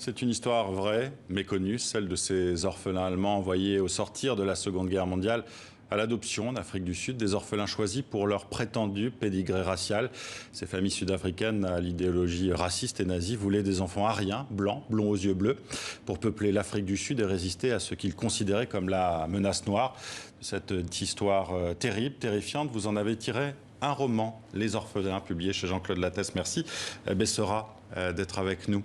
C'est une histoire vraie, méconnue, celle de ces orphelins allemands envoyés au sortir de la Seconde Guerre mondiale à l'adoption en Afrique du Sud, des orphelins choisis pour leur prétendu pédigré racial. Ces familles sud-africaines à l'idéologie raciste et nazie voulaient des enfants ariens, blancs, blonds aux yeux bleus, pour peupler l'Afrique du Sud et résister à ce qu'ils considéraient comme la menace noire. Cette histoire terrible, terrifiante, vous en avez tiré un roman, Les Orphelins, publié chez Jean-Claude Lattès. Merci, Bessera, d'être avec nous.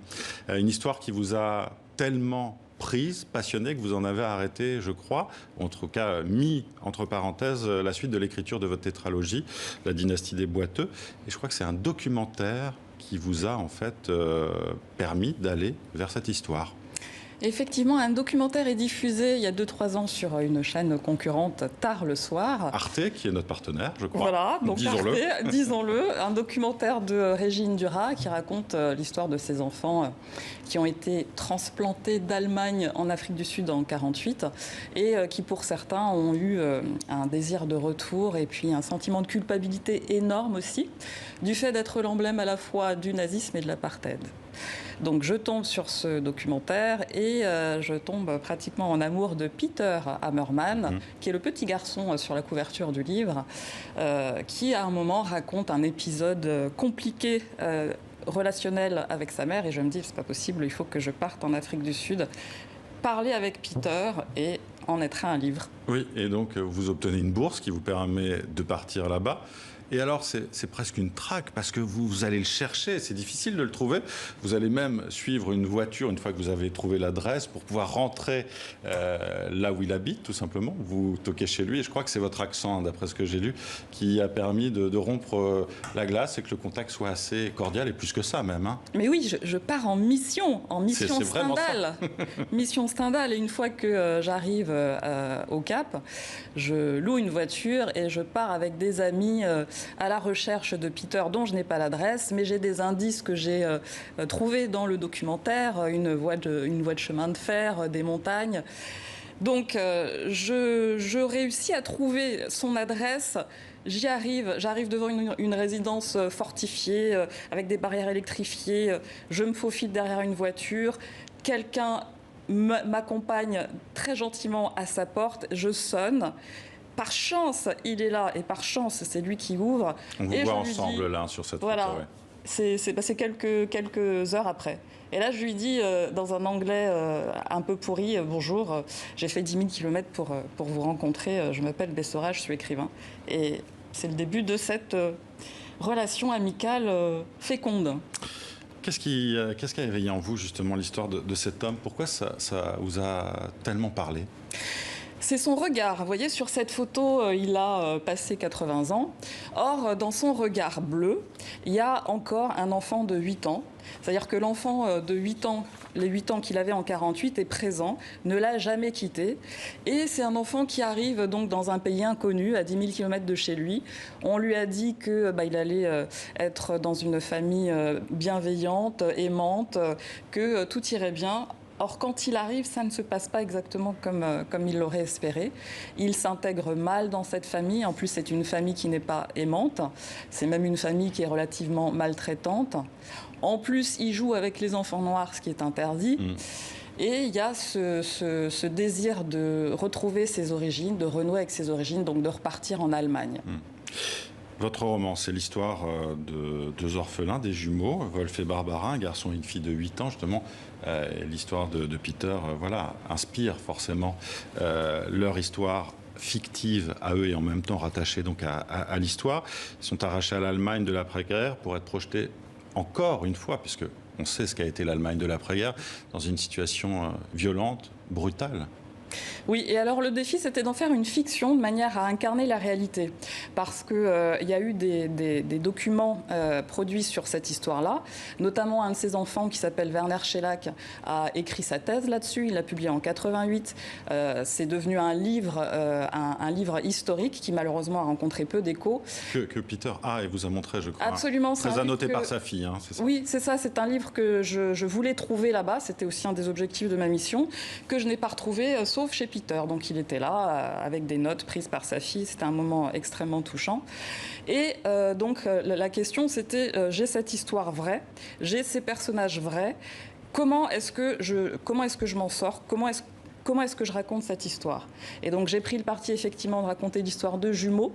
Une histoire qui vous a tellement prise, passionnée, que vous en avez arrêté, je crois, en tout cas mis entre parenthèses la suite de l'écriture de votre tétralogie, La dynastie des boiteux. Et je crois que c'est un documentaire qui vous a en fait permis d'aller vers cette histoire. Effectivement, un documentaire est diffusé il y a 2-3 ans sur une chaîne concurrente tard le soir. Arte, qui est notre partenaire, je crois. Voilà, donc disons-le. Arte, disons-le, un documentaire de Régine Duras qui raconte l'histoire de ces enfants qui ont été transplantés d'Allemagne en Afrique du Sud en 1948 et qui pour certains ont eu un désir de retour et puis un sentiment de culpabilité énorme aussi du fait d'être l'emblème à la fois du nazisme et de l'apartheid. Donc je tombe sur ce documentaire et je tombe pratiquement en amour de Peter Hammerman, qui est le petit garçon sur la couverture du livre, qui à un moment raconte un épisode compliqué relationnel avec sa mère. Et je me dis, c'est pas possible, il faut que je parte en Afrique du Sud, parler avec Peter et en être un livre. Oui, et donc vous obtenez une bourse qui vous permet de partir là-bas. Et alors, c'est presque une traque, parce que vous allez le chercher, c'est difficile de le trouver. Vous allez même suivre une voiture, une fois que vous avez trouvé l'adresse, pour pouvoir rentrer là où il habite, tout simplement. Vous toquez chez lui, et je crois que c'est votre accent, d'après ce que j'ai lu, qui a permis de rompre la glace et que le contact soit assez cordial, et plus que ça même. Hein. Mais oui, je pars en mission Stendhal. Mission Stendhal, et une fois que j'arrive au Cap, je loue une voiture et je pars avec des amis à la recherche de Peter, dont je n'ai pas l'adresse, mais j'ai des indices que j'ai trouvés dans le documentaire, une voie de chemin de fer, des montagnes. Donc je réussis à trouver son adresse. J'arrive devant une résidence fortifiée, avec des barrières électrifiées. Je me faufile derrière une voiture. Quelqu'un m'accompagne très gentiment à sa porte. Je sonne. Par chance, il est là, et par chance, c'est lui qui ouvre. On vous voit ensemble, là, sur cette photo. Ouais. C'est passé quelques heures après. Et là, je lui dis, dans un anglais un peu pourri, « Bonjour, j'ai fait 10 000 kilomètres pour vous rencontrer. Je m'appelle Bessera, je suis écrivain. » Et c'est le début de cette relation amicale féconde. Qu'est-ce qui a éveillé en vous, justement, l'histoire de cet homme? Pourquoi ça vous a tellement parlé? C'est son regard. Vous voyez, sur cette photo, il a passé 80 ans. Or, dans son regard bleu, il y a encore un enfant de 8 ans. C'est-à-dire que l'enfant de 8 ans, les 8 ans qu'il avait en 48, est présent, ne l'a jamais quitté. Et c'est un enfant qui arrive donc dans un pays inconnu, à 10 000 km de chez lui. On lui a dit qu'il allait être dans une famille bienveillante, aimante, que tout irait bien. Or, quand il arrive, ça ne se passe pas exactement comme il l'aurait espéré. Il s'intègre mal dans cette famille. En plus, c'est une famille qui n'est pas aimante. C'est même une famille qui est relativement maltraitante. En plus, il joue avec les enfants noirs, ce qui est interdit. Et il y a ce désir de retrouver ses origines, de renouer avec ses origines, donc de repartir en Allemagne. Votre roman, c'est l'histoire de deux orphelins, des jumeaux, Wolf et Barbara, un garçon et une fille de 8 ans, justement. L'histoire de Peter, inspire forcément leur histoire fictive à eux et en même temps rattachée donc à l'histoire. Ils sont arrachés à l'Allemagne de l'après-guerre pour être projetés encore une fois, puisque on sait ce qu'a été l'Allemagne de l'après-guerre, dans une situation violente, brutale. Oui, et alors le défi, c'était d'en faire une fiction de manière à incarner la réalité. Parce qu'il y a eu des documents produits sur cette histoire-là. Notamment, un de ses enfants, qui s'appelle Werner Schellack, a écrit sa thèse là-dessus. Il l'a publié en 88. C'est devenu un livre historique qui, malheureusement, a rencontré peu d'écho. Que Peter a et vous a montré, je crois. Absolument. Très annoté par sa fille, hein, c'est ça? Oui, c'est ça. C'est un livre que je voulais trouver là-bas. C'était aussi un des objectifs de ma mission, que je n'ai pas retrouvé, sauf chez Peter. Donc il était là avec des notes prises par sa fille. C'était un moment extrêmement touchant. Et donc la question, c'était j'ai cette histoire vraie, j'ai ces personnages vrais. comment est-ce que je m'en sors, comment est-ce que je raconte cette histoire. Et donc j'ai pris le parti effectivement de raconter l'histoire de jumeaux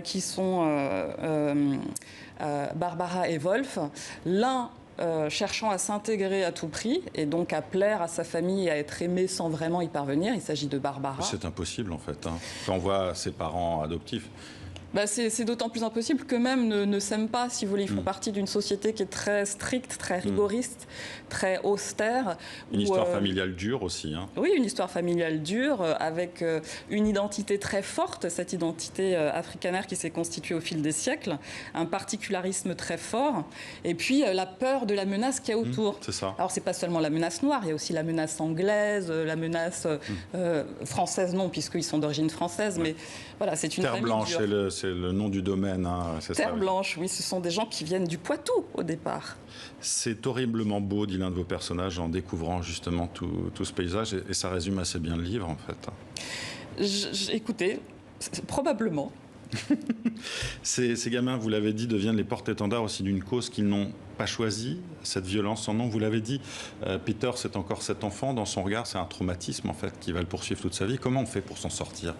qui sont Barbara et Wolf. L'un cherchant à s'intégrer à tout prix et donc à plaire à sa famille et à être aimé sans vraiment y parvenir. Il s'agit de Barbara. C'est impossible en fait, hein. Quand on voit ses parents adoptifs. C'est d'autant plus impossible qu'eux-mêmes ne s'aiment pas, si vous voulez. Ils font partie d'une société qui est très stricte, très rigoriste, très austère. Une histoire familiale dure aussi. Hein. Oui, une histoire familiale dure, avec une identité très forte, cette identité africanaire qui s'est constituée au fil des siècles, un particularisme très fort, et puis la peur de la menace qu'il y a autour. C'est ça. Alors, c'est pas seulement la menace noire, il y a aussi la menace anglaise, la menace française, non, puisqu'ils sont d'origine française, mais voilà, c'est une Terre famille blanche, dure. c'est le nom du domaine. Hein, Terre blanche, oui, ce sont des gens qui viennent du Poitou au départ. C'est horriblement beau, dit l'un de vos personnages, en découvrant justement tout ce paysage, et ça résume assez bien le livre en fait. Écoutez, probablement. Ces gamins, vous l'avez dit, deviennent les porte-étendards aussi d'une cause qu'ils n'ont pas choisie, cette violence sans nom. Vous l'avez dit, Peter, c'est encore cet enfant. Dans son regard, c'est un traumatisme en fait qui va le poursuivre toute sa vie. Comment on fait pour s'en sortir?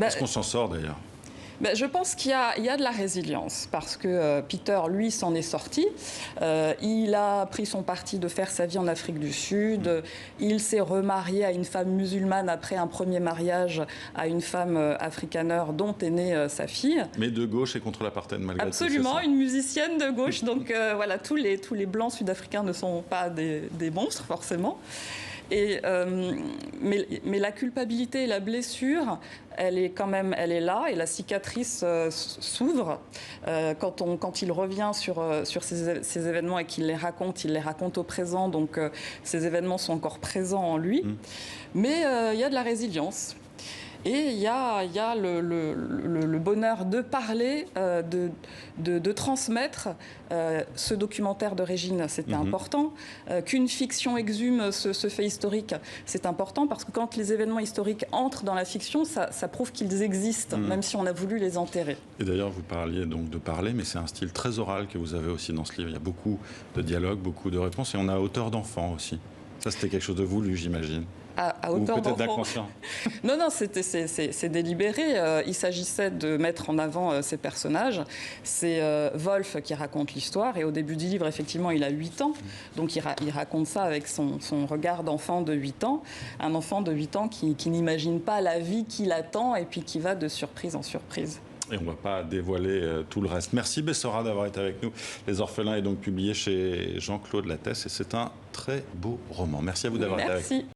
Est-ce qu'on s'en sort d'ailleurs? Je pense qu'il y a de la résilience parce que Peter, lui, s'en est sorti. Il a pris son parti de faire sa vie en Afrique du Sud. Il s'est remarié à une femme musulmane après un premier mariage à une femme afrikaneur dont est née sa fille. Mais de gauche et contre l'apartheid malgré tout. Absolument, une musicienne de gauche. Donc voilà, tous les blancs sud-africains ne sont pas des monstres forcément. Mais la culpabilité et la blessure, elle est là, et la cicatrice s'ouvre quand il revient sur ces événements et qu'il les raconte au présent. Donc ces événements sont encore présents en lui. Mais il y a de la résilience. Et il y a le bonheur de parler, de transmettre ce documentaire de Régine, c'était important. Qu'une fiction exhume ce fait historique, c'est important parce que quand les événements historiques entrent dans la fiction, ça prouve qu'ils existent, même si on a voulu les enterrer. Et d'ailleurs, vous parliez donc de parler, mais c'est un style très oral que vous avez aussi dans ce livre. Il y a beaucoup de dialogues, beaucoup de réponses, et on a hauteur d'enfant aussi. Ça, c'était quelque chose de voulu, j'imagine. À hauteur ou peut-être d'enfant. d'inconscient. Non, c'est délibéré. Il s'agissait de mettre en avant ces personnages. C'est Wolf qui raconte l'histoire. Et au début du livre, effectivement, il a 8 ans. Donc il raconte ça avec son regard d'enfant de 8 ans. Un enfant de 8 ans qui n'imagine pas la vie qui l'attend et puis qui va de surprise en surprise. Et on ne va pas dévoiler tout le reste. Merci Bessora d'avoir été avec nous. Les Orphelins est donc publié chez Jean-Claude Lattès et c'est un très beau roman. Merci à vous d'avoir été avec nous.